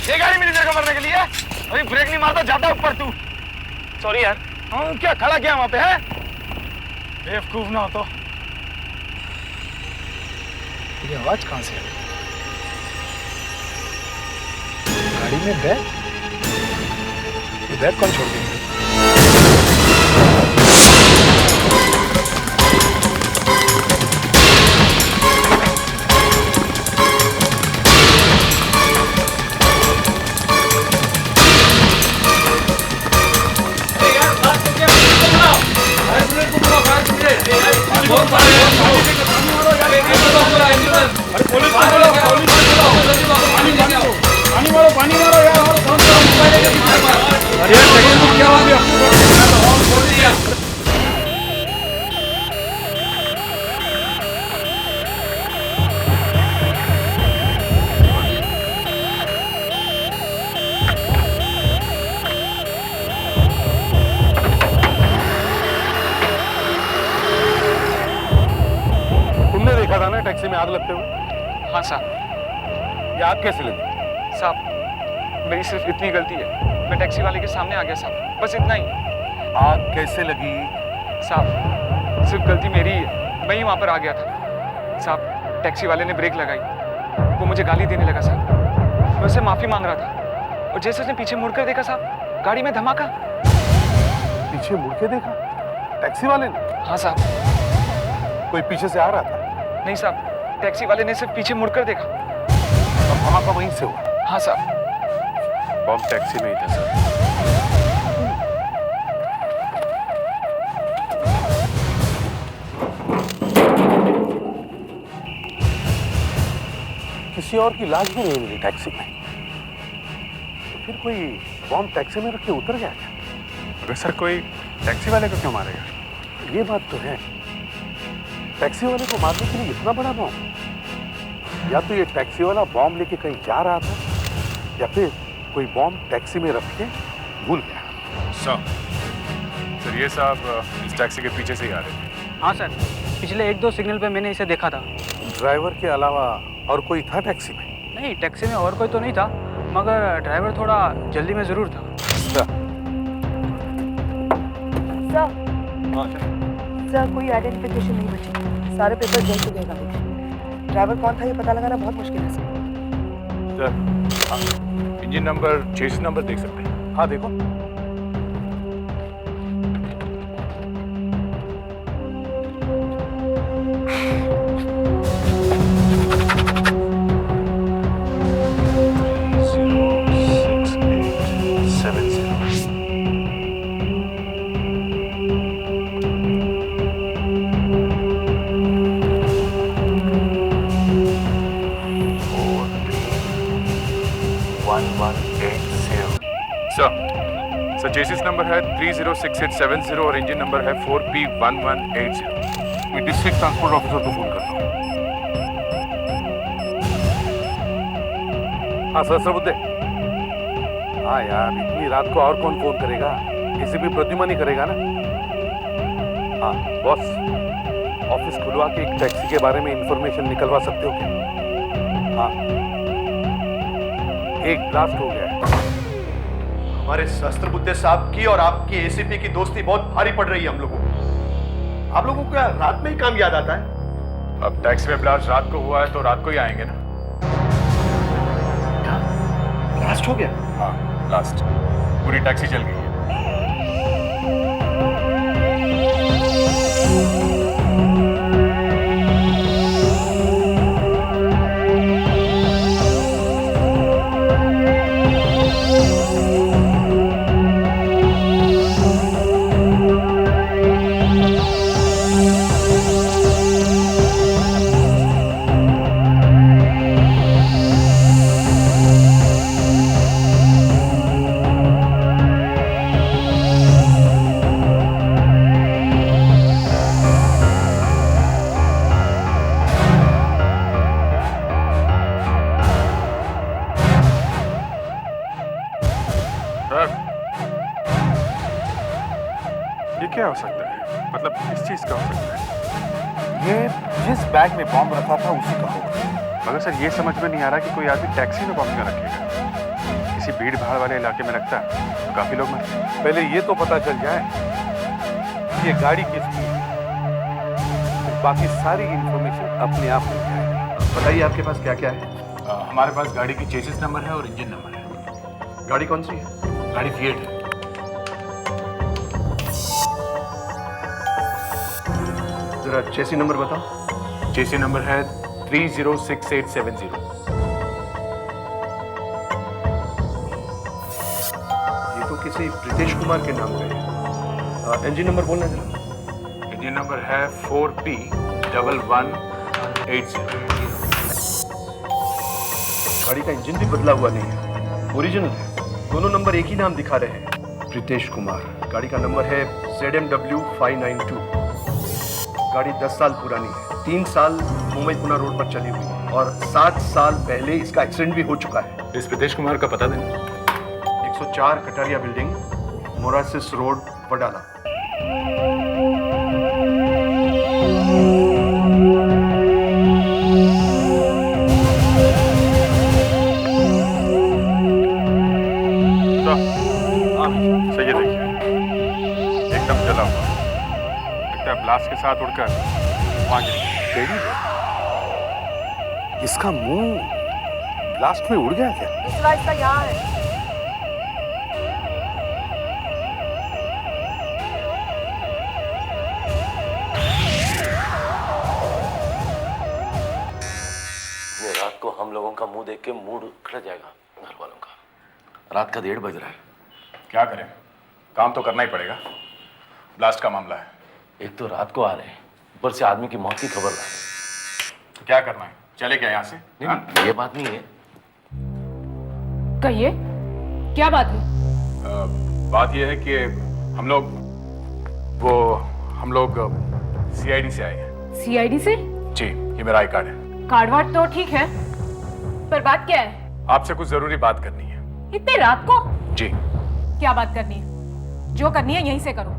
ये गाड़ी मिली तेरे को मरने के लिए? अभी ब्रेक नहीं मारता, जाता ऊपर तू। सॉरी यार। हाँ क्या खड़ा किया वहां पे है? बेवकूफ ना हो तो। ये आवाज कहां से आई? गाड़ी में बैग? ये बैग कौन छोड़ गया? पानी मारो यार। अरे क्या हो गया? तुमने देखा था ना टैक्सी में आग लगते हुए? हाँ साहब। ये आग कैसे लगी? साहब मेरी सिर्फ इतनी गलती है, मैं टैक्सी वाले के सामने आ गया साहब, बस इतना ही। आग कैसे लगी? साहब सिर्फ गलती मेरी ही है, मैं ही वहां पर आ गया था साहब। टैक्सी वाले ने ब्रेक लगाई, वो मुझे गाली देने लगा साहब। मैं उससे माफी मांग रहा था और जैसे उसने पीछे मुड़कर देखा साहब, गाड़ी में धमाका। पीछे मुड़ के देखा टैक्सी वाले ने? हाँ साहब। कोई पीछे से आ रहा था? नहीं साहब, टैक्सी वाले ने सिर्फ पीछे मुड़कर देखा। अब धमाका वहीं से हुआ? हाँ साहब। बॉम्ब टैक्सी में ही था सर। किसी और की लाश भी नहीं मिली टैक्सी में, तो फिर कोई बॉम्ब टैक्सी में रख के उतर गया क्या? अगर सर कोई टैक्सी वाले को क्यों मारेगा? ये बात तो है, टैक्सी वाले को मारने के लिए इतना बड़ा बॉम्ब? या तो ये टैक्सी वाला बॉम्ब लेके कहीं जा रहा था, या फिर कोई बॉम्ब टैक्सी में रख के भूल गया। सर ये साहब इस टैक्सी के पीछे से ही आ रहे थे। हाँ सर, पिछले 1-2 सिग्नल पे मैंने इसे देखा था। ड्राइवर के अलावा और कोई था टैक्सी में? नहीं, टैक्सी में और कोई तो नहीं था, मगर ड्राइवर थोड़ा जल्दी में जरूर था। सर कोई आइडेंटिफिकेशन नहीं बची, सारे पेपर जल चुके हैं गाड़ी के। ड्राइवर कौन था ये पता लगाना बहुत मुश्किल है sir engine number, chassis number देख सकते हैं? हाँ देखो। सर चेसिस नंबर है 306870 और इंजन नंबर है 4P1180। मैं डिस्ट्रिक्ट ट्रांसपोर्ट ऑफिसर को फोन करता हूँ। हाँ सहस्त्रबुद्धे। हाँ यार, इतनी रात को और कौन फोन करेगा? एसीपी प्रद्युमन ही करेगा ना। हाँ बॉस, ऑफिस खुलवा के एक टैक्सी के बारे में इंफॉर्मेशन निकलवा सकते हो क्या? हाँ, एक ब्लास्ट हो गया है। हमारे सहस्त्रबुद्धे साहब की और आपकी एसीपी की दोस्ती बहुत भारी पड़ रही है हम लोगों को। आप लोगों को क्या रात में ही काम याद आता है? अब टैक्सी में ब्लास्ट रात को हुआ है तो रात को ही आएंगे ना। क्या ब्लास्ट हो गया? हाँ ब्लास्ट, पूरी टैक्सी जल गई है। ये क्या हो सकता है? मतलब किस चीज का हो सकता है? ये जिस बैग में बॉम्ब रखा था उसी का होगा। मगर सर ये समझ में नहीं आ रहा कि कोई आदमी टैक्सी में बॉम्ब क्यों रखेगा। भीड़ भाड़ वाले इलाके में रखता तो काफी लोग मरते। पहले ये तो पता चल जाए कि ये गाड़ी किसकी है, फिर बाकी सारी इंफॉर्मेशन अपने आप मिल जाएगी। बताइए आपके पास क्या क्या है? हमारे पास गाड़ी की चेसिस नंबर है और इंजन नंबर है। गाड़ी कौन सी है? गाड़ी फिएट है। जरा चेसी नंबर बताओ। चेसी नंबर है 306870। ये तो किसी प्रीतेश कुमार के नाम पे है। इंजन नंबर बोलना जरा। इंजन नंबर है 4P1180। गाड़ी का इंजन भी बदला हुआ नहीं है, ओरिजिनल है। दोनों नंबर एक ही नाम दिखा रहे हैं, प्रीतेश कुमार। गाड़ी का नंबर है ZMW 592। गाड़ी 10 साल पुरानी है, 3 साल मुंबई पुणे रोड पर चली हुई है और 7 साल पहले इसका एक्सीडेंट भी हो चुका है। इस प्रीतेश कुमार का पता देना। 104 कटारिया बिल्डिंग, मोरासिस रोड, वडाला। सही है, देखिए एकदम जला हुआ, लगता है ब्लास्ट के साथ उड़कर वहां गिर गया। इसका मुंह ब्लास्ट में उड़ गया क्या? पिछला हिस्सा यहाँ है। ये रात को हम लोगों का मुंह देख के मूड खड़ जाएगा घर वालों का। रात का 1:30 बज रहा है। क्या करें, काम तो करना ही पड़ेगा। ब्लास्ट का मामला है। एक तो रात को आ रहे हैं, ऊपर से आदमी की मौत की खबर ला रहे। तो क्या करना है, चले क्या यहाँ से? नहीं, ये बात नहीं है। कहिए, क्या बात है? बात यह है कि हम लोग CID से आए हैं। CID से? जी, ये मेरा आई कार्ड है। कार्ड वार्ड तो ठीक है, पर बात क्या है? आपसे कुछ जरूरी बात करनी है। इतने रात को? जी। क्या बात करनी है? जो करनी है यहीं से करो,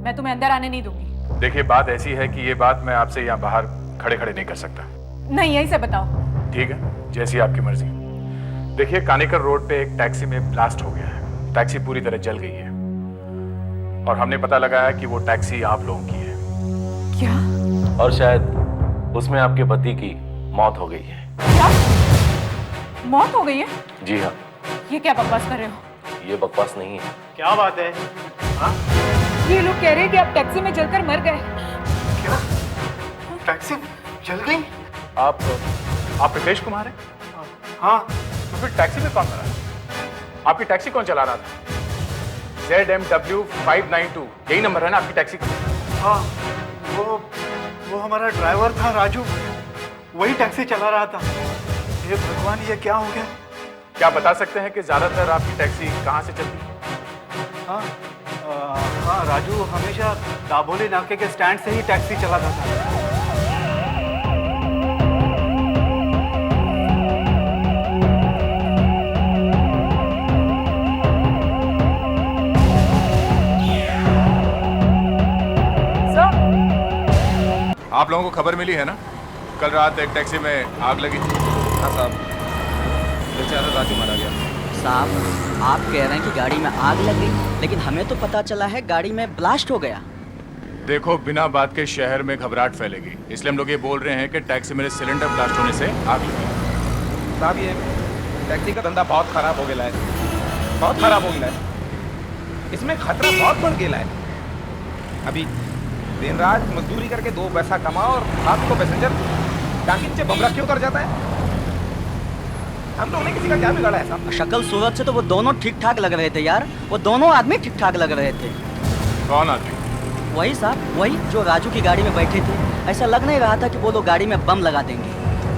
मैं तुम्हें अंदर आने नहीं दूंगी। देखिए, बात ऐसी है कि ये बात मैं आपसे यहाँ बाहर खड़े खड़े नहीं कर सकता। नहीं, यहीं से बताओ। ठीक है, जैसी आपकी मर्जी। देखिए, कानेकर रोड पे एक टैक्सी में ब्लास्ट हो गया है। टैक्सी पूरी तरह जल गई है और हमने पता लगाया कि वो टैक्सी आप लोगों की है। क्या? और शायद उसमें आपके पति की मौत हो गई है। क्या? मौत हो गई है? जी हाँ। ये क्या बकवास कर रहे हो? ये बकवास नहीं है। क्या बात है? ये लोग कह रहे हैं कि आप टैक्सी में जलकर मर गए। क्या? टैक्सी जल गई? आप प्रीतेश कुमार हैं? हाँ। तो फिर टैक्सी में कौन मरा? आपकी टैक्सी कौन चला रहा था? ZMW 592, यही नंबर है ना आपकी टैक्सी का? हाँ, वो हमारा ड्राइवर था राजू, वही टैक्सी चला रहा था। हे भगवान, ये क्या हो गया? क्या बता सकते हैं कि ज्यादातर आपकी टैक्सी कहाँ से चलती है? हाँ, राजू हमेशा दाभोली नाके के स्टैंड से ही टैक्सी चलाता था। आप लोगों को खबर मिली है ना, कल रात एक टैक्सी में आग लगी थी। हाँ साहब, बेचारा राजू मारा गया। साहब, आप कह रहे हैं कि गाड़ी में आग लग गई, लेकिन हमें तो पता चला है गाड़ी में ब्लास्ट हो गया। देखो, बिना बात के शहर में घबराहट फैलेगी, इसलिए हम लोग ये बोल रहे हैं कि टैक्सी में सिलेंडर ब्लास्ट होने से आग लगी। साहब, ये टैक्सी का धंधा बहुत खराब हो गया है, बहुत खराब हो गया है। इसमें खतरा बहुत बढ़ गया है। अभी दिन रात मजदूरी करके 2 पैसा कमाओ और रात को पैसेंजर टांकी नीचे बम रख के उतर जाता है। हम लोगों ने किसी का क्या बिगाड़ा है साहब? शक्ल सूरत से तो वो दोनों ठीक ठाक लग रहे थे यार, वो दोनों आदमी ठीक ठाक लग रहे थे। कौन आदमी? वही साहब, वही जो राजू की गाड़ी में बैठे थे। ऐसा लग नहीं रहा था कि वो लोग गाड़ी में बम लगा देंगे।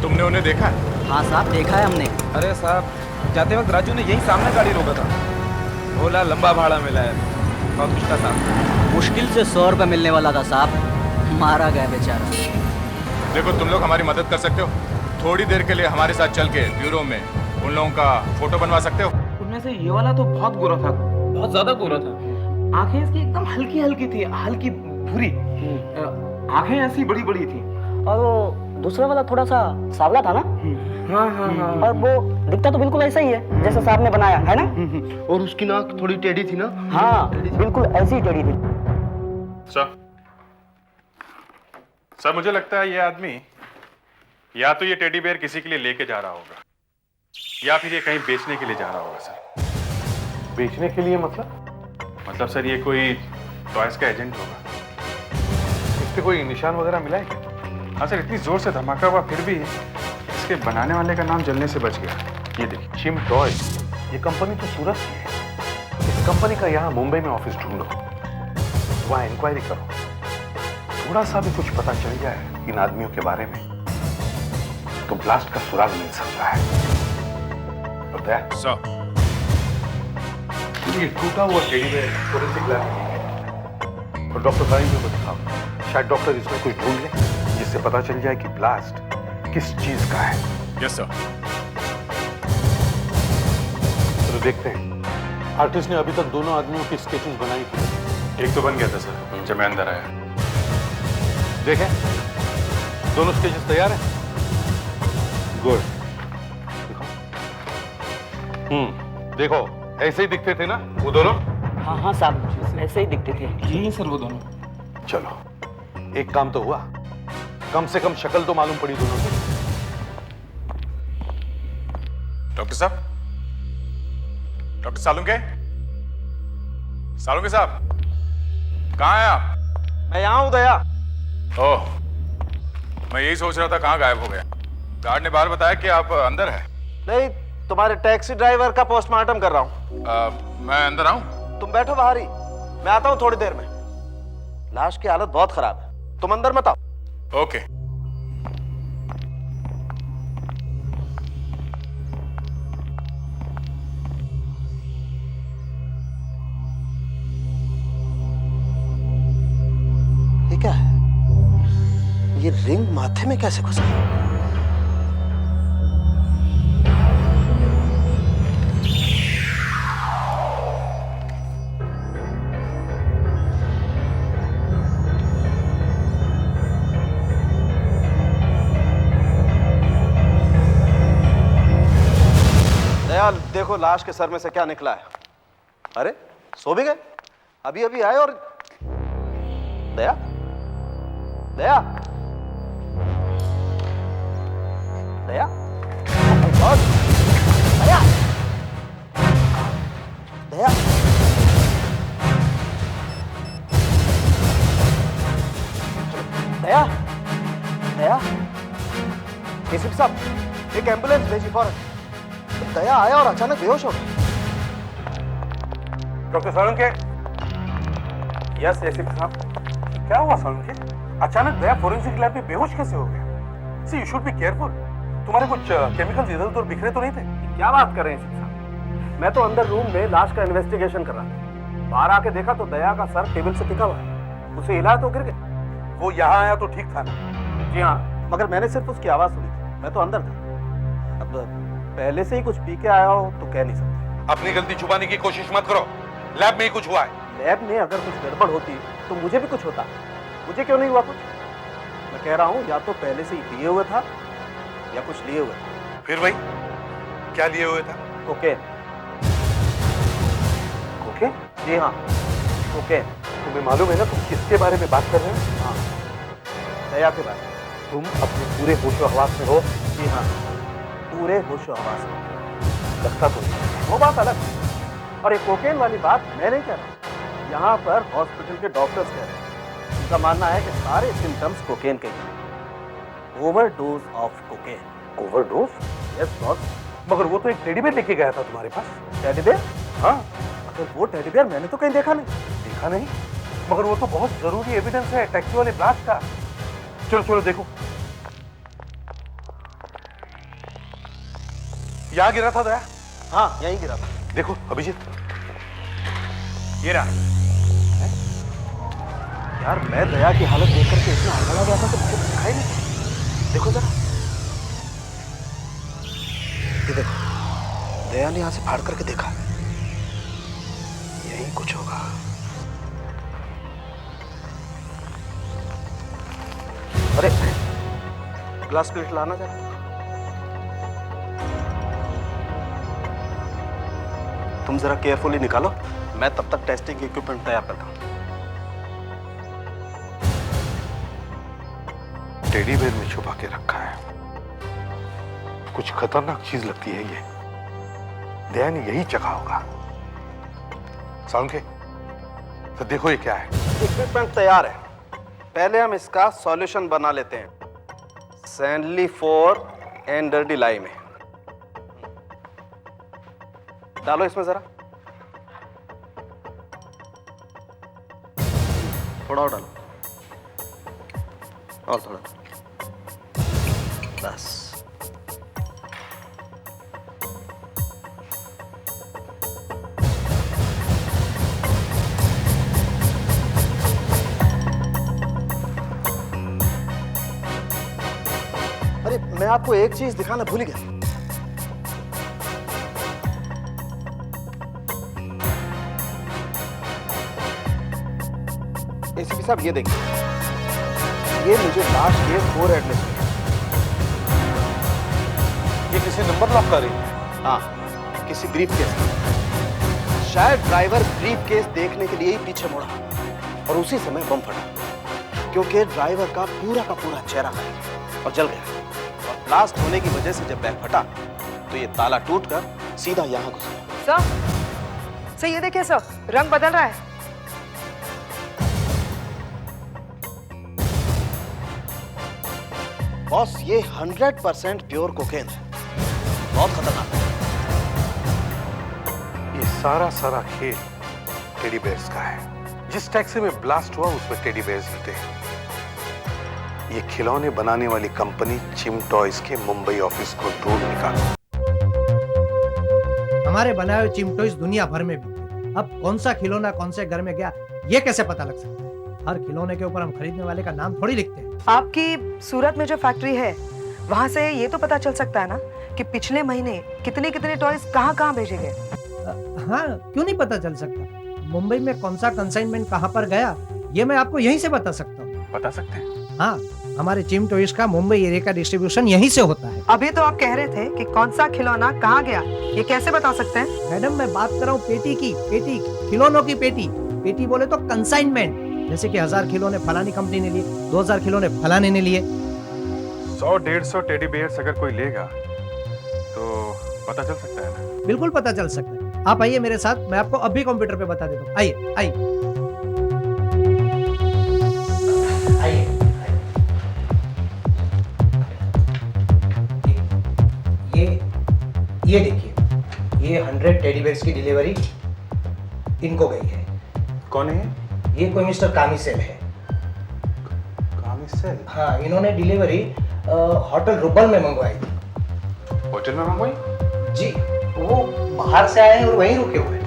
तुमने उन्हें देखा? हाँ साहब, देखा है हमने। अरे साहब, जाते वक्त राजू ने यही सामने गाड़ी रोका था, बोला लंबा भाड़ा मिला है। बहुत कुछ था साहब। मुश्किल से 100 रुपये मिलने वाला था साहब, मारा गया बेचारा। देखो, तुम लोग हमारी मदद कर सकते हो। थोड़ी देर के लिए हमारे साथ चल के ब्यूरो में उन लोगों का फोटो बनवा सकते हो। उनमें से ये वाला तो बहुत गोरा था, बहुत ज्यादा गोरा था। आंखें इसकी एकदम हल्की हल्की थी, हल्की भूरी। आंखें ऐसी बड़ी बड़ी थी। और वो दूसरा वाला थोड़ा सा सांवला था ना? हाँ हाँ हाँ। और वो दिखता तो बिल्कुल ऐसा ही है जैसा साहब ने बनाया है ना। और उसकी नाक थोड़ी टेढ़ी थी ना? हाँ बिल्कुल ऐसी ही टेढ़ी थी। सर मुझे लगता है ये आदमी या तो ये टेडी बेयर किसी के लिए लेके जा रहा होगा या फिर ये कहीं बेचने के लिए जा रहा होगा सर। बेचने के लिए मतलब सर ये कोई टॉयज का एजेंट होगा। इस पे कोई निशान वगैरह मिला है क्या? हाँ सर, इतनी जोर से धमाका हुआ फिर भी इसके बनाने वाले का नाम जलने से बच गया। ये देखिए, चिम टॉयज। ये कंपनी तो सूरत की है। इस कंपनी का यहाँ मुंबई में ऑफिस ढूंढो, वहाँ इंक्वायरी करो, थोड़ा सा भी कुछ पता चल जाए इन आदमियों के बारे में तो ब्लास्ट का सुराग मिल सकता है। पता है सर, ये टूटा हुआ टेडी बेयर फोरेंसिक लैब में है और डॉक्टर साईं को दिखाओ, शायद डॉक्टर इसमें कुछ ढूंढ ले जिससे पता चल जाए कि ब्लास्ट किस चीज का है। Yes sir. तो देखते हैं। आर्टिस्ट ने अभी तक दोनों आदमियों की स्केचेस बनाई थी। एक तो बन गया था सर जब मैं अंदर आया। देखें, दोनों स्केचेस तैयार हैं? गुड। देखो ऐसे ही दिखते थे ना वो दोनों? हाँ हाँ साहब ऐसे ही दिखते थे। यही सर वो दोनों। चलो एक काम तो हुआ, कम से कम शक्ल तो मालूम पड़ी दोनों की। डॉक्टर साहब, डॉक्टर सालुंके साहब, कहाँ हैं आप? मैं यहाँ हूँ दया। ओह, मैं यही सोच रहा था कहाँ गायब हो गया। गार्ड ने बाहर बताया कि आप अंदर हैं। नहीं, तुम्हारे टैक्सी ड्राइवर का पोस्टमार्टम कर रहा हूँ। मैं अंदर आऊँ? तुम बैठो बाहर ही, मैं आता हूँ थोड़ी देर में। लाश की हालत बहुत खराब है, तुम अंदर मत आओ। ओके। ये क्या है? ये रिंग माथे में कैसे घुसा? दया, देखो लाश के सर में से क्या निकला है। अरे सो भी गए? अभी अभी आए और दया, दया, दया, और दया, दया, दया, दया, एसीपी साहब एक एम्बुलेंस भेजी फौरन। दया आया और अचानक बेहोश हो गया। डॉक्टर सालुंके। यस एसीपी साहब। क्या हुआ सालुंके? अचानक दया फोरेंसिक लैब में बेहोश कैसे हो गया? सी यू शुड बी केयरफुल। तुम्हारे कुछ केमिकल्स इधर उधर बिखरे तो नहीं थे? क्या बात कर रहे हैं एसीपी साहब? मैं तो अंदर रूम में लाश का इन्वेस्टिगेशन कर रहा था। बाहर आके देखा तो दया का सर टेबल से टिका हुआ है। उसे हिला तो गिर गया। वो यहाँ आया तो ठीक था ना? जी हाँ, मगर मैंने सिर्फ उसकी आवाज सुनी थी, मैं तो अंदर था। अब पहले से ही कुछ पी के आया हो तो कह नहीं सकते। अपनी गलती छुपाने की कोशिश मत करो, लैब में ही कुछ हुआ है। लैब में अगर कुछ गड़बड़ होती तो मुझे भी कुछ होता। मुझे क्यों नहीं हुआ कुछ? मैं कह रहा हूँ या तो पहले से ही पिए हुए था या कुछ लिए हुए था। फिर भाई क्या लिए हुए था? कोकेन। कोकेन? जी हाँ, कोकेन। तुम्हें मालूम है ना तुम किसके बारे में बात कर रहे हो? हाँ, दया के बारे में। तुम अपने पूरे होशो हवास में हो? जी हाँ, पूरे होशो हवास में। लगता तो नहीं। वो बात अलग है। और ये कोकेन वाली बात मैं नहीं कह रहा, यहाँ पर हॉस्पिटल के डॉक्टर्स कह रहे हैं। उनका मानना है कि सारे सिम्टम्स कोकेन के हैं। Overdose of cocaine. Overdose? Yes boss. मगर वो तो एक टेडी बेयर लेके गया था तुम्हारे पास। Teddy bear? हाँ। मगर वो टेडी बेयर मैंने तो कहीं देखा नहीं। देखा नहीं? मगर वो तो बहुत जरूरी एविडेंस है टैक्सी वाले ब्लास्ट का। चलो चलो देखो, यहाँ गिरा था दया? हाँ यहीं गिरा था। देखो अभिजीत, ये रहा। यार मैं दया की हालत देख करके इतना हड़बड़ा गया था तो मुझे दिखाई नहीं। देखो जरा, ये देखो, दया ने यहाँ से फाड़ करके देखा। यही कुछ होगा। अरे ग्लास प्लेट लाना जरा। तुम जरा केयरफुली निकालो, मैं तब तक टेस्टिंग इक्विपमेंट तैयार करता हूँ। टेडी बेयर में छुपा के रखा है, कुछ खतरनाक चीज लगती है ये। ध्यान यही जगह होगा। साउंड के तो देखो ये क्या है। इक्विपमेंट तैयार है, पहले हम इसका सॉल्यूशन बना लेते हैं सैंडली 4 एंड डर्टी लाई में। डालो इसमें जरा, थोड़ा और डालो, और थोड़ा, बस। अरे मैं आपको एक चीज दिखाना भूल गया। एसीपी साहब ये देखिए, ये मुझे लाश के 4 एड्रेस में। ये किसी नंबर लॉक कर रही है? हाँ, किसी ब्रीफ केस में। शायद ड्राइवर ब्रीफ केस देखने के लिए ही पीछे मुड़ा और उसी समय बम फटा, क्योंकि ड्राइवर का पूरा चेहरा गायब और जल गया। और ब्लास्ट होने की वजह से जब बैग फटा तो ये ताला टूटकर सीधा यहां घुसा। सर ये देखिए सर, रंग बदल रहा है। बॉस ये 100% प्योर कोकेन है, बहुत खतरनाक है। ये सारा खेल टेडी बेयर्स का है। जिस टैक्सी में ब्लास्ट हुआ उसमें टेडी बेयर्स भी थे। ये खिलौने बनाने वाली कंपनी चिम टॉयज के मुंबई ऑफिस को ढूंढ निकाला। हमारे बनाए हुए चिम टॉयज दुनिया भर में बिकते। अब कौन सा खिलौना कौन से घर में गया ये कैसे पता लग सकता है? हर खिलौने के ऊपर हम खरीदने वाले का नाम थोड़ी लिखते हैं। आपकी सूरत में जो फैक्ट्री है वहां से ये तो पता चल सकता है ना कि पिछले महीने कितने टॉयज कहाँ भेजे गए। हाँ, क्यों नहीं पता चल सकता? मुंबई में कौन सा कंसाइनमेंट कहाँ पर गया ये मैं आपको यहीं से बता सकता हूँ। बता सकते हैं? हाँ, हमारे चिम टॉयज का मुंबई एरिया का डिस्ट्रीब्यूशन यहीं से होता है। अभी तो आप कह रहे थे कि कौन सा खिलौना कहाँ गया, ये कैसे बता सकते हैं? मैडम मैं बात कर रहा हूँ पेटी, खिलौनों की पेटी बोले तो कंसाइनमेंट। जैसे कि 1000 खिलौने फलानी कंपनी ने लिए, 2000 खिलौने फलाने ने लिए। 100-150 टेडी बेयर्स अगर कोई लेगा तो पता चल सकता है ना? बिल्कुल पता चल सकता है। आप आइए मेरे साथ, मैं आपको अभी कंप्यूटर पे बता देता हूँ। आइए ये देखिए, ये 100 टेडी बेयर्स की डिलीवरी इनको गई है। कौन है ये? कोई मिस्टर कामिसेल है। कामिसेल? हाँ, इन्होंने डिलीवरी होटल रुबल में मंगवाई थी। होटल में मंगवाई? जी, वो बाहर से आए हैं और वहीं रुके हुए हैं।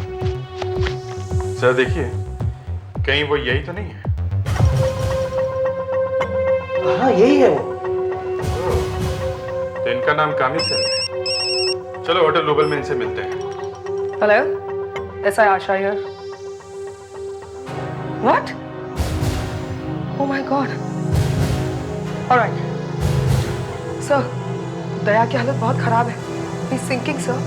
सर देखिए, कहीं वो यही तो नहीं है? हाँ यही है वो। तो इनका नाम कामिसेल है। चलो होटल रुबल में इनसे मिलते हैं। Hello, SI Asha here. What? Oh my God. All right. Sir, दया की हालत बहुत खराब है। He's sinking, sir.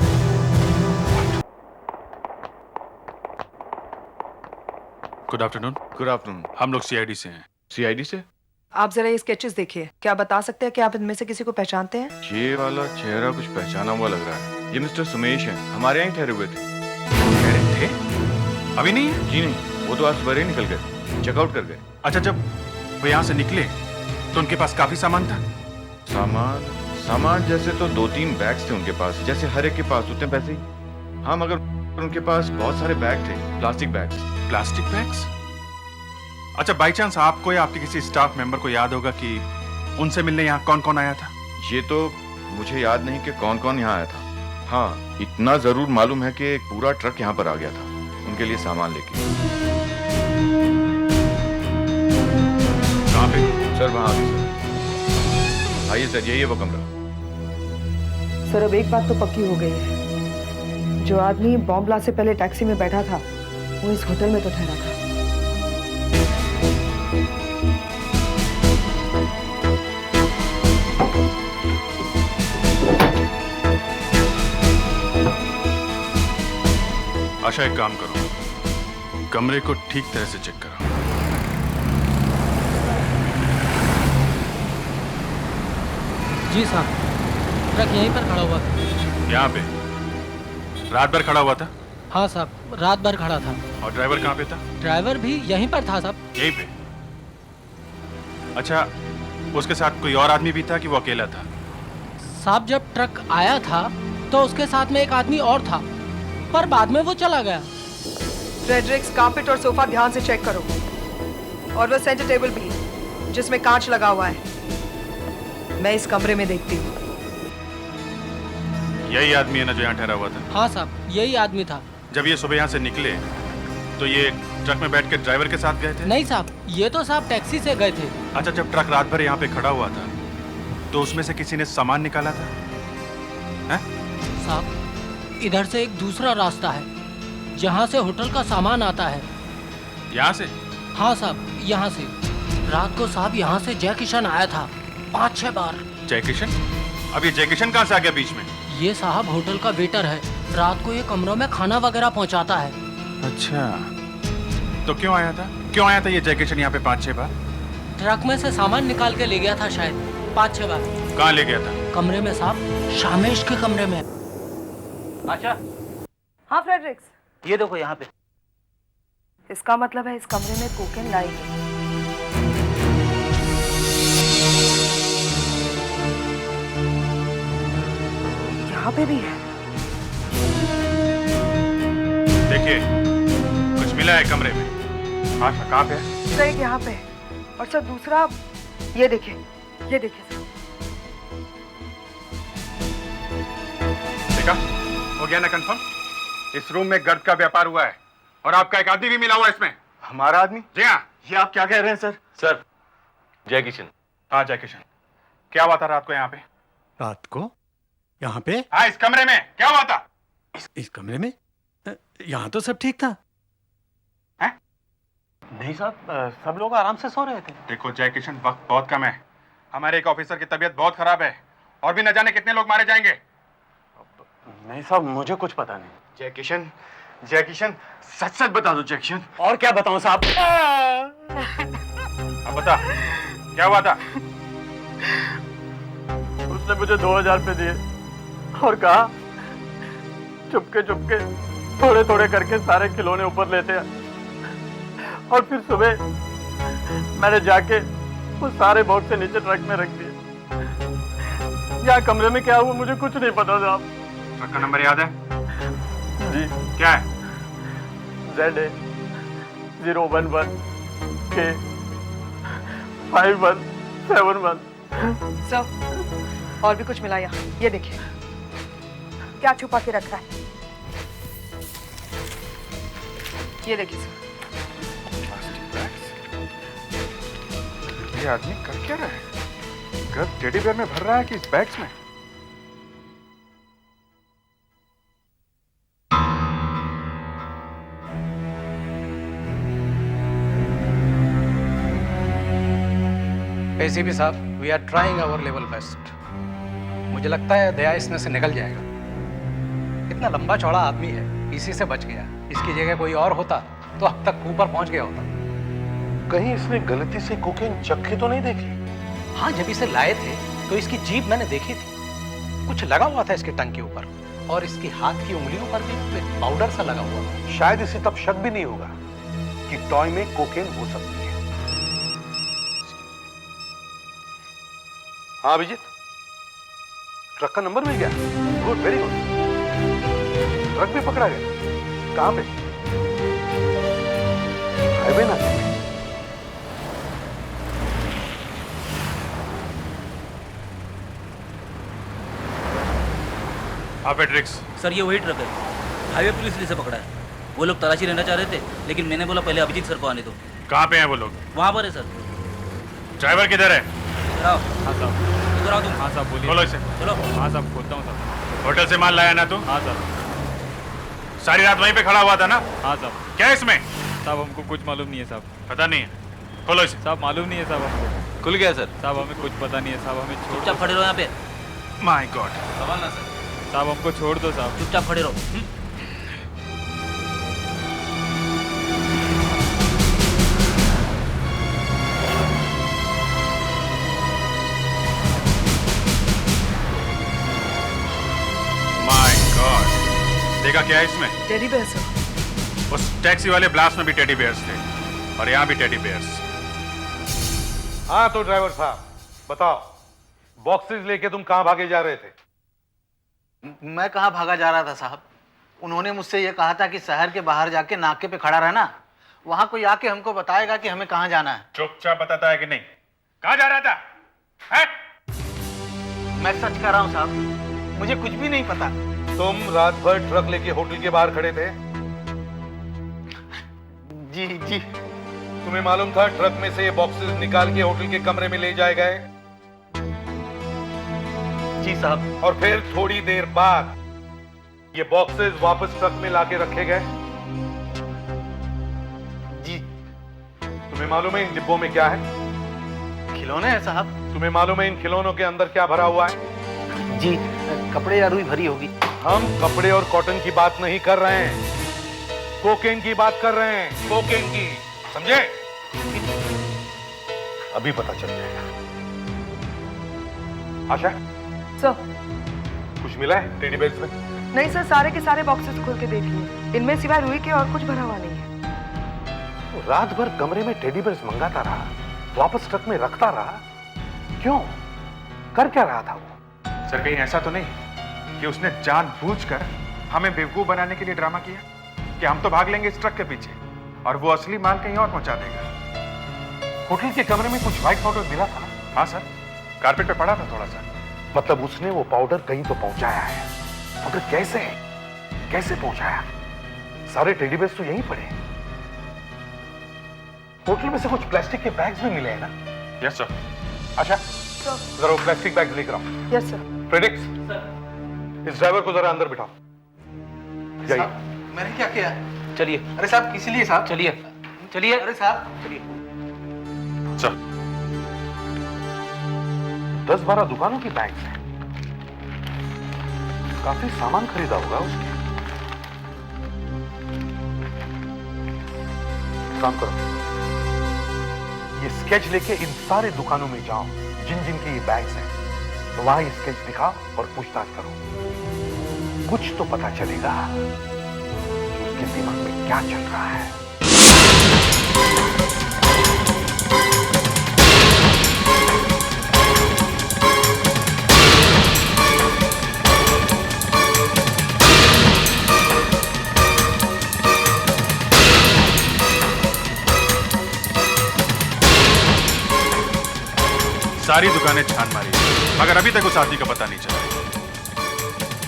Good afternoon. हम लोग सीआईडी से हैं। सीआईडी से? आप जरा ये स्केचेस देखिए, क्या बता सकते हैं कि आप इनमें से किसी को पहचानते हैं? ये वाला चेहरा कुछ पहचाना हुआ लग रहा है। ये मिस्टर सुमेश हैं, हमारे यहाँ ठहरे हुए थे। ठहरे थे? अभी नहीं है? जी नहीं, वो तो आज सुबह ही निकल गए, चेकआउट कर गए। अच्छा, जब वो यहाँ से निकले तो उनके पास काफी सामान था? सामान जैसे तो 2-3 बैग्स थे उनके पास, जैसे हर एक के पास होते हैं वैसे ही। हाँ, मगर उनके पास बहुत सारे बैग थे, प्लास्टिक बैग्स। अच्छा, बाई चांस आपको या आपके किसी स्टाफ मेंबर को याद होगा कि उनसे मिलने यहाँ कौन कौन आया था? ये तो मुझे याद नहीं कि कौन कौन यहाँ आया था। हाँ, इतना जरूर मालूम है कि एक पूरा ट्रक यहाँ पर आ गया था उनके लिए सामान लेके। कहाँ पे? सर वहाँ आइए सर, यही है वो कमरा। सर अब एक बात तो पक्की हो गई है, जो आदमी बॉम्ब ब्लास्ट से पहले टैक्सी में बैठा था वो इस होटल में तो ठहरा था। आशा एक काम करो, कमरे को ठीक तरह से चेक करो। जी साहब, ट्रक यहीं पर खड़ा हुआ था। यहाँ पे रात भर खड़ा हुआ था? हाँ साहब, रात भर खड़ा था। और ड्राइवर कहाँ पे था? ड्राइवर भी यहीं पर था साहब। यहीं पे? अच्छा, उसके साथ कोई और आदमी भी था कि वो अकेला था? साहब जब ट्रक आया था तो उसके साथ में एक आदमी और था, पर बाद में वो चला गया। फ्रेडरिक्स, कारपेट और सोफा ध्यान से चेक करो, और वो सेंटर टेबल भी जिसमें कांच लगा हुआ है। मैं इस कमरे में देखती हूँ। यही आदमी है ना जो यहाँ ठहरा हुआ था? हाँ साहब, यही आदमी था। जब ये सुबह यहाँ से निकले तो ये ट्रक में बैठ के ड्राइवर के साथ गए थे? नहीं साहब, ये तो साहब टैक्सी से गए थे। अच्छा, जब ट्रक रात भर यहाँ पे खड़ा हुआ था तो उसमें से किसी ने सामान निकाला था? हैं? साहब इधर से एक दूसरा रास्ता है जहाँ से होटल का सामान आता है। यहाँ से? हाँ साहब, यहाँ से। रात को साहब यहाँ से जय किशन आया था 5-6 बार। जय किशन? अब ये जय किशन कहाँ से आ गया बीच में? ये साहब होटल का वेटर है, रात को ये कमरों में खाना वगैरह पहुँचाता है। अच्छा, तो क्यों आया था? क्यों आया था ये जय किशन यहाँ पे 5-6 बार? ट्रक में से सामान निकाल के ले गया था शायद 5-6 बार। कहाँ ले गया था? कमरे में साहब, शामेश के कमरे में। अच्छा, हाँ फ्रेडरिक्स, ये देखो यहाँ पे। इसका मतलब है इस कमरे में कोकेन लाई गई। यहाँ पे भी है। देखिए, कुछ मिला है कमरे में। हाँ, कहाँ पे है? सर एक यहाँ पे है, और सर दूसरा ये देखिए, ये देखिए सर। देखा? हो गया ना कंफर्म? इस रूम में गर्द का व्यापार हुआ है और आपका एक आदमी भी मिला हुआ है इसमें। हमारा आदमी? जी हाँ। ये आप क्या कह रहे हैं सर? सर, जय किशन। हाँ जय किशन, क्या हुआ था रात को यहाँ पे? रात को यहाँ पे? हाँ, इस कमरे में क्या हुआ था? इस कमरे में? यहाँ तो सब ठीक था। नहीं साहब, सब लोग आराम से सो रहे थे। देखो जय किशन, वक्त बहुत कम है। हमारे एक ऑफिसर की तबीयत बहुत खराब है और भी न जाने कितने लोग मारे जाएंगे। नहीं साहब, मुझे कुछ पता नहीं। जय किशन, सच सच बता दो जय किशन। और क्या बताऊं साहब? अब बता, क्या हुआ था? उसने मुझे 2000 रुपए दिए और कहा चुपके चुपके थोड़े थोड़े करके सारे खिलौने ऊपर लेते हैं, और फिर सुबह मैंने जाके वो सारे बॉक्स से नीचे ट्रक में रख दिए। यहाँ कमरे में क्या हुआ मुझे कुछ नहीं पता साहब। ट्रक का नंबर याद है? जी। क्या है? ZA 011 K 5171। सर और भी कुछ मिला यहाँ, ये देखिए। क्या छुपा के रखा है? ये देखिए सर। ये आदमी कर क्या रहा है? गर्द टेडी बेयर में भर रहा है कि इस बैग्स में? एसीपी साहब, we are trying our level best. मुझे लगता है दया इसमें से निकल जाएगा। इतना लंबा चौड़ा आदमी है, इसी से बच गया। इसकी जगह कोई और होता तो अब तक ऊपर पहुंच गया होता। कहीं इसने गलती से कोकेन चक्की तो नहीं देखी? हाँ, जब इसे लाए थे तो इसकी जीभ मैंने देखी थी। कुछ लगा हुआ था इसके टंग के ऊपर, और इसकी हाथ की उंगलियों पर भी पाउडर सा लगा हुआ था। शायद इसे तब शक भी नहीं होगा कि टॉय में कोकेन हो सकती है। हाँ अभिजीत, ट्रक का नंबर मिल गया। Good, very good. ट्रक भी पकड़ा गया। कहां पे? हाईवे ना? हाँ पेट्रिक्स। सर ये वही ट्रक है, हाईवे पुलिस ने इसे पकड़ा है। वो लोग तलाशी लेना चाह रहे थे, लेकिन मैंने बोला पहले अभिजीत सर को आने दो। कहाँ पे हैं वो लोग? वहाँ पर है सर। ड्राइवर किधर है? हाँ साहब, इधर आओ तुम। हाँ साहब बोलिए। बोलो इसे। चलो। हाँ साहब खोलता हूँ साहब। होटल से माल लाया ना तू? हाँ साहब। सारी रात वहीं पे खड़ा हुआ था ना? हाँ साहब। क्या है इसमें? साहब हमको कुछ मालूम नहीं है साहब। पता नहीं है? खोलो इसे। साहब मालूम नहीं है साहब हमको। खुल गया सर। साहब हमें कुछ पता नहीं है साहब, हमें छोड़। चुपचाप खड़े रहो यहाँ पे। My God. सवाल ना सर। साहब हमको छोड़ दो साहब। चुपचाप खड़े रहो। देखा क्या है इसमें? Teddy bear sir. उस टैक्सी वाले ब्लास्ट में भी टेडी बेयर्स थे और यहाँ भी टेडी बेयर्स। हाँ तो ड्राइवर साहब बताओ, बॉक्सेस लेके तुम कहां भागे जा रहे थे? मैं कहाँ भागा जा रहा था साहब? उन्होंने मुझसे ये कहा था कि शहर के बाहर जाके नाके पे खड़ा रहना, वहां कोई आके हमको बताएगा कि हमें कहाँ जाना है। चुपचाप बताता है कि नहीं? कहाँ जा रहा था? है? मैं सच कह रहा हूँ साहब, मुझे कुछ भी नहीं पता। तुम रात भर ट्रक लेके होटल के बाहर खड़े थे? जी जी। तुम्हें मालूम था ट्रक में से ये बॉक्सेस निकाल के होटल के कमरे में ले जाए गए? जी साहब। और फिर थोड़ी देर बाद ये बॉक्सेस वापस ट्रक में लाके रखे गए? जी। तुम्हें मालूम है इन डिब्बों में क्या है? खिलौने हैं साहब। तुम्हें मालूम है इन खिलौनों के अंदर क्या भरा हुआ है? जी, कपड़े या रुई भरी होगी। हम कपड़े और कॉटन की बात नहीं कर रहे हैं, कोकेन की बात कर रहे हैं, कोकेन की, समझे? अभी पता चल जाएगा। आशा सर। कुछ मिला है टेडी बेयर्स में? नहीं सर, सारे के सारे बॉक्सेस खोल के देख लिए, इनमें सिवाय रुई के और कुछ भरा हुआ नहीं है। रात भर कमरे में टेडी बेयर्स मंगाता रहा, वापस ट्रक में रखता रहा, क्यों? कर क्या रहा था वो? सर कहीं ऐसा तो नहीं कि उसने जानबूझकर हमें बेवकूफ बनाने के लिए ड्रामा किया कि हम तो भाग लेंगे इस ट्रक के पीछे और वो असली माल कहीं और पहुंचा देगा। होटल के कमरे में कुछ व्हाइट पाउडर मिला था? हाँ सर, कारपेट पे पड़ा था थोड़ा सा। मतलब उसने वो पाउडर कहीं तो पहुंचाया है, मगर कैसे? कैसे पहुंचाया? सारे टेडी बेयर्स तो यहीं पड़े। होटल में से कुछ प्लास्टिक के बैग्स भी मिले हैं ना? Yes sir. अच्छा जरा वो प्लास्टिक बैग लेकर आओ। Yes sir. फ्रेडिक्स, इस ड्राइवर को जरा अंदर बिठाओ। जाइए। मैंने क्या किया? चलिए। अरे साहब किस लिए साहब? चलिए चलिए। अरे साहब चलिए। चल। 10-12 दुकानों की बैग्स हैं, काफी सामान खरीदा होगा उसने। काम करो, ये स्केच लेके इन सारे दुकानों में जाओ जिन जिन की ये बैग्स हैं, तो वहां ये स्केच दिखाओ और पूछताछ करो। कुछ तो पता चलेगा कि उसके दिमाग में क्या चल रहा है। सारी दुकानें छान मारी मगर अभी तक उस आदमी का पता नहीं चला।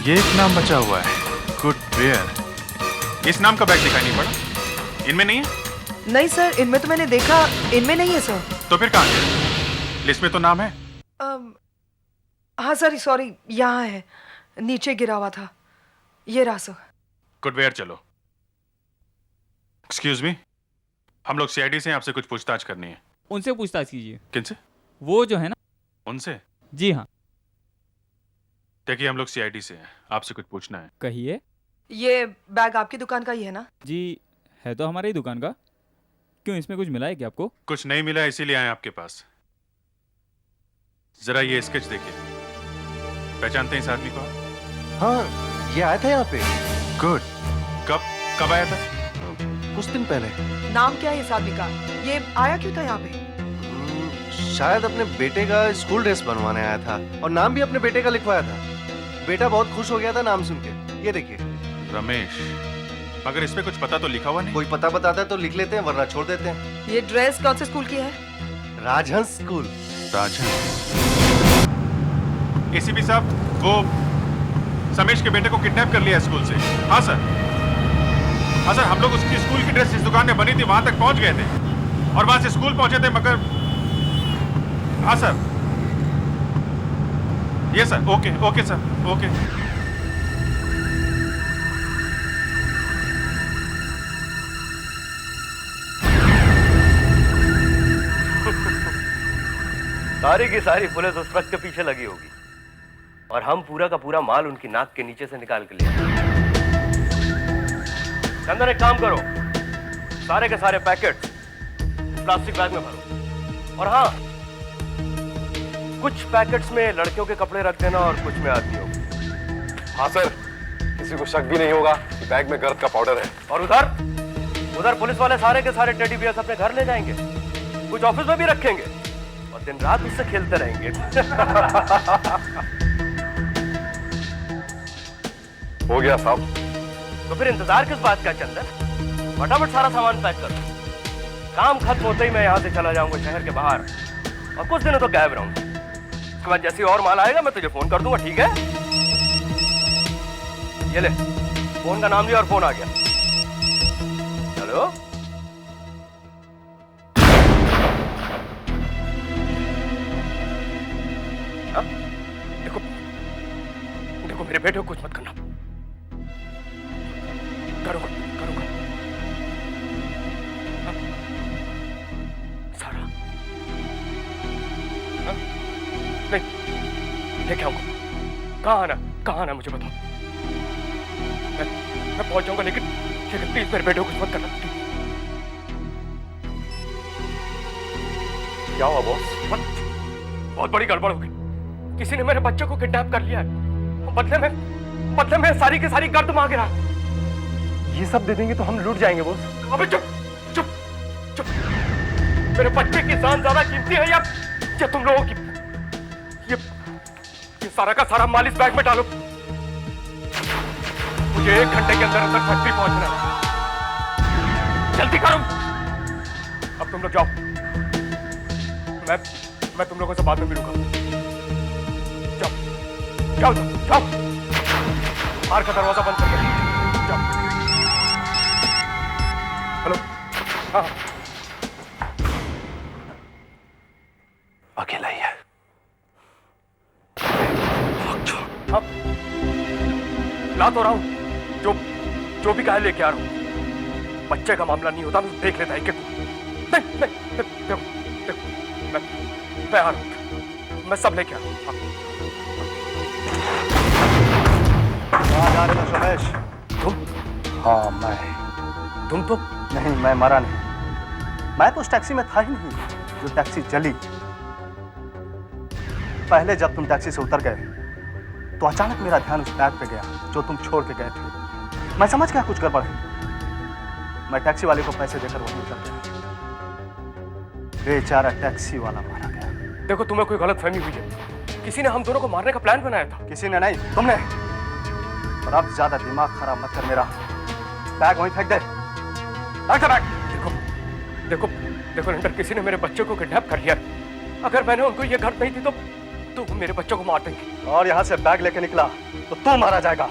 ये एक नाम बचा हुआ है, गुडवेयर। इस नाम का बैग दिखाई नहीं पड़ा? इनमें नहीं है? नहीं सर, इनमें तो मैंने देखा, इनमें नहीं है सर। तो फिर कहाँ है? लिस्ट में तो नाम है। हाँ सर, सॉरी, यहाँ है, नीचे गिरा हुआ था। ये रहा सर। गुडवेयर चलो। एक्सक्यूज मी, हम लोग सीआईडी से हैं, आपसे कुछ पूछताछ करनी है। उनसे पूछताछ कीजिए। किनसे? वो जो है ना। उनसे? जी हाँ। देखिए हम लोग सीआईडी से हैं, आपसे कुछ पूछना है। कहिए। ये बैग आपकी दुकान का ही है ना? जी है तो हमारी ही दुकान का। क्यों, इसमें कुछ मिला है क्या आपको? कुछ नहीं मिला इसीलिए आए आपके पास। जरा ये स्केच देखिए, पहचानते हैं इस आदमी को? हाँ, ये आया था यहाँ पे। गुड। कब आया था? कुछ दिन पहले। नाम क्या है इस आदमी का? ये आया क्यों था यहाँ पे? शायद अपने बेटे का स्कूल ड्रेस बनवाने आया था और नाम भी अपने बेटे का लिखवाया था। बेटा बहुत खुश हो गया था नाम सुन के। ये देखिए। रमेश, मगर इस पे कुछ पता तो लिखा हुआ नहीं। कोई पता बताता है तो लिख लेते हैं, वरना छोड़ देते हैं। ये ड्रेस कौन से स्कूल की है? राजहंस स्कूल। राजहंस। एसीपी साहब, वो समेश के बेटे को किडनैप कर लिया स्कूल से। हाँ सर। हाँ सर, हम लोग उसकी स्कूल की ड्रेस जिस दुकान में बनी थी वहां तक पहुंच गए थे और वहां से स्कूल पहुंचे थे, मगर हाँ सर। ये सर। Okay sir, okay. सारी की सारी पुलिस उस ट्रक के पीछे लगी होगी और हम पूरा का पूरा माल उनकी नाक के नीचे से निकाल के ले आए। चंदन, एक काम करो, सारे के सारे पैकेट प्लास्टिक बैग में भरो और हाँ, कुछ पैकेट्स में लड़कियों के कपड़े रख देना और कुछ में आदमियों। हाँ सर, किसी को शक भी नहीं होगा कि बैग में गर्द का पाउडर है। और उधर पुलिस वाले सारे के सारे टेडी बियर्स अपने घर ले जाएंगे, कुछ ऑफिस में भी रखेंगे और दिन रात उससे खेलते रहेंगे। हो गया साहब। तो फिर इंतजार किस बात का चंदन? फटाफट सारा सामान पैक कर। काम खत्म होते ही मैं यहाँ से चला जाऊंगा शहर के बाहर और कुछ दिनों तो गायब रहूंगा। उसके बाद जैसे और माल आएगा मैं तुझे फोन कर दूंगा, ठीक है? ये ले, फोन का नाम लिया और फोन आ गया। हेलो, हाँ? देखो मेरे बेटे को कुछ मत करना। करूंगा हाँ? सारा हाँ? नहीं, लेके आऊंगा। कहाँ आना मुझे बताओ। मैं पहुंच जाऊंगा, लेकिन प्लीज मेरे बेटे को कुछ मत करना। क्या हुआ बॉस? बहुत बड़ी गड़बड़ हो गई। किसी ने मेरे बच्चे को किडनैप कर लिया है। बदले में सारी की सारी गर्द मांग रहा। ये सब दे देंगे तो हम लूट जाएंगे बॉस। अबे चुप। मेरे बच्चे की जान ज्यादा कीमती है या तुम लोगों की? ये सारा का सारा माल इस बैग में डालो। मुझे 1 घंटे के अंदर फैक्ट्री पहुंचना है। जल्दी करो। अब तुम लोग जाओ, मैं तुम लोगों से बाद में मिलूंगा। जाओ। बाहर का दरवाजा बंद कर दो। जाओ। हेलो, हाँ अकेला ही है। हाँ, ला तो रहा हूं। जो भी कहा लेके आ रहा हूं। बच्चे का मामला नहीं होता, मैं देख लेता है कि नहीं, देखो मैं आ रहा हूं। मैं सब लेके आ रहा हूं। कहाँ जा रहे हो सुमेश? तुम? हाँ मैं। तुम तो? नहीं, मैं मरा नहीं। मैं तो उस टैक्सी में था ही नहीं जो टैक्सी चली। पहले जब तुम टैक्सी से उतर गए तो अचानक मेरा ध्यान उस बैग पे गया जो तुम छोड़ के गए थे। मैं समझ गया कुछ गड़बड़ है। मैं टैक्सी वाले को पैसे देकर वहीं उतर गया। बेचारा टैक्सी वाला मारा गया। देखो, तुम्हें कोई गलतफहमी हुई है। किसी ने हम दोनों को मारने का प्लान बनाया था। किसी ने नहीं, तुमने। और अब ज्यादा दिमाग खराब मत कर मेरा। बैग वहीं फेंक दे। देखो रंडर, किसी ने मेरे बच्चे को किडनैप कर लिया। अगर मैंने उनको ये घर नहीं दी तो वो मेरे बच्चों को मार देंगे। और यहाँ से बैग लेके निकला तो तू मारा जाएगा।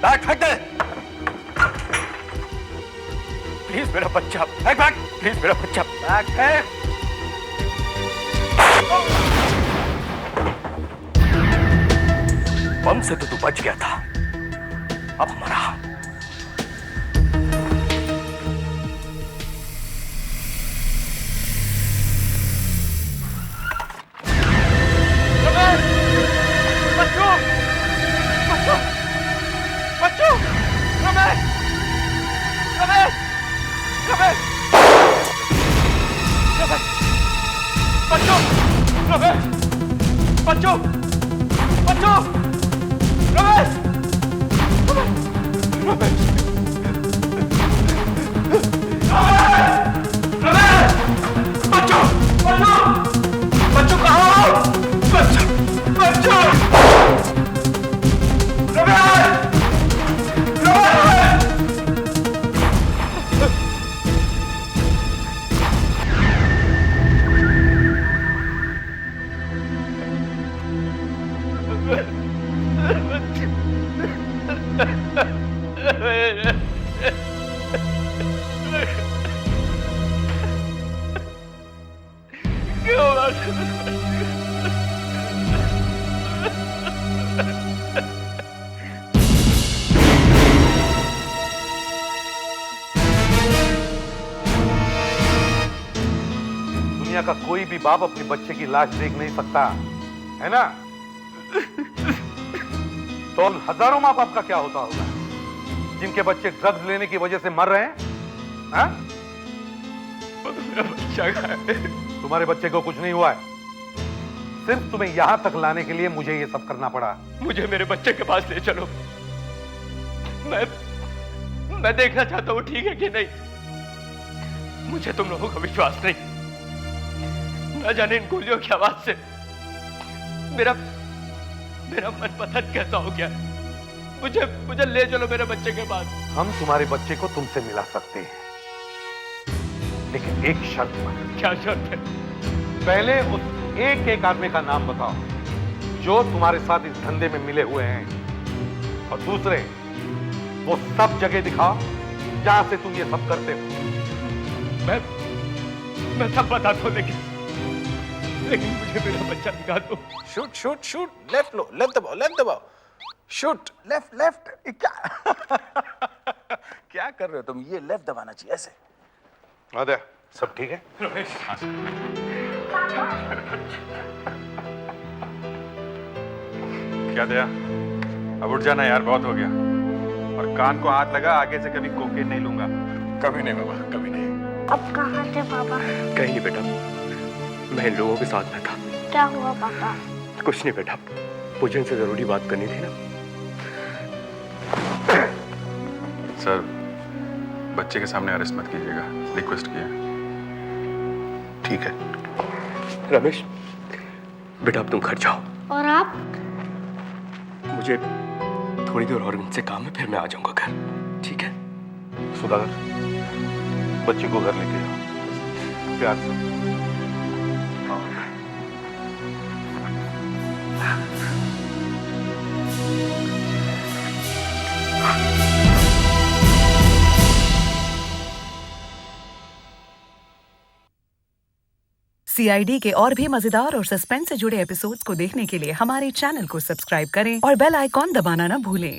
बैग फेंक दे। प्लीज मेरा बच्चा, बैग प्लीज मेरा बच्चा, बैग फेंक। बम से तो तू बच गया था, अब मरा। दुनिया का कोई भी बाप अपने बच्चे की लाश देख नहीं सकता, है ना? तो हजारों माँ बाप का क्या होता होगा जिनके बच्चे ड्रग्स लेने की वजह से मर रहे हैं? हाँ? तुम्हारे बच्चे को कुछ नहीं हुआ है, सिर्फ तुम्हें यहां तक लाने के लिए मुझे ये सब करना पड़ा। मुझे मेरे बच्चे के पास ले चलो। मैं देखना चाहता हूँ ठीक है कि नहीं। मुझे तुम लोगों का विश्वास नहीं। न जाने इन गोलियों की आवाज से मेरा मन पतन कैसा हो गया। मुझे ले चलो मेरे बच्चे के पास। हम तुम्हारे बच्चे को तुमसे मिला सकते हैं, लेकिन एक शर्त पर। क्या शर्त है? पहले उस एक आदमी का नाम बताओ जो तुम्हारे साथ इस धंधे में मिले हुए हैं, और दूसरे वो सब जगह दिखाओ जहां से तुम ये सब करते हो। मैं सब बता दो, लेकिन मुझे मेरा बच्चा दिखा दो। शूट शूट शूट, लेफ्ट दबाओ शूट लेफ्ट। क्या कर रहे हो तुम? ये लेफ्ट दबाना चाहिए ऐसे। आदे, सब ठीक है? रमेश, क्या दया, अब उठ जाना यार, बहुत हो गया। और कान को हाथ लगा, आगे से कभी कोकेन नहीं लूंगा। कभी नहीं बाबा, कभी नहीं। अब कहाँ थे पापा? कहीं नहीं बेटा, मैं इन लोगों के साथ में था। क्या हुआ पापा? कुछ नहीं बेटा, पूजन से जरूरी बात करनी थी ना। सर, बच्चे के सामने अरेस्ट मत कीजिएगा, रिक्वेस्ट किया। ठीक है रमेश, बेटा अब तुम घर जाओ। और आप? मुझे थोड़ी देर और उनसे काम है, फिर मैं आ जाऊंगा घर। ठीक है? सुधाकर, बच्चे को घर लेके जाओ प्यार से। CID के और भी मजेदार और सस्पेंस से जुड़े एपिसोड्स को देखने के लिए हमारे चैनल को सब्सक्राइब करें और बेल आइकॉन दबाना ना भूलें।